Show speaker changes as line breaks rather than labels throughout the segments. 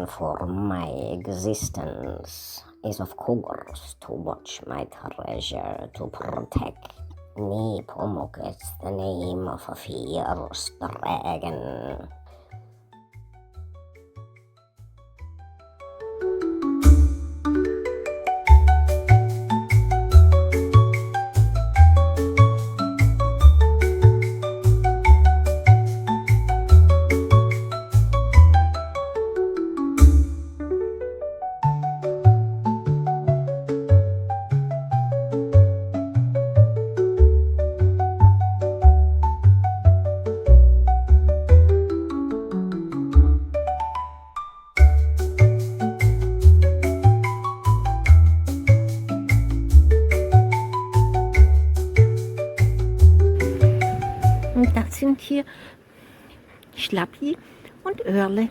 for my existence is of course to watch my treasure, to protect Nepomuk is the name of a fierce dragon.
Und das sind hier Schlappi und Örle.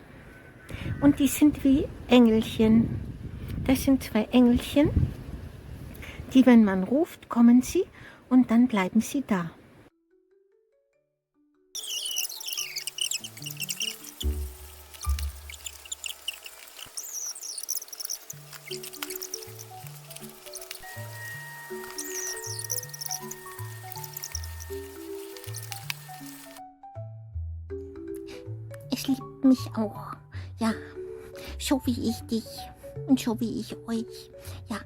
Und die sind wie Engelchen. Das sind zwei Engelchen, die, wenn man ruft, kommen sie und dann bleiben sie da. Es liebt mich auch, ja, so wie ich dich und so wie ich euch, ja.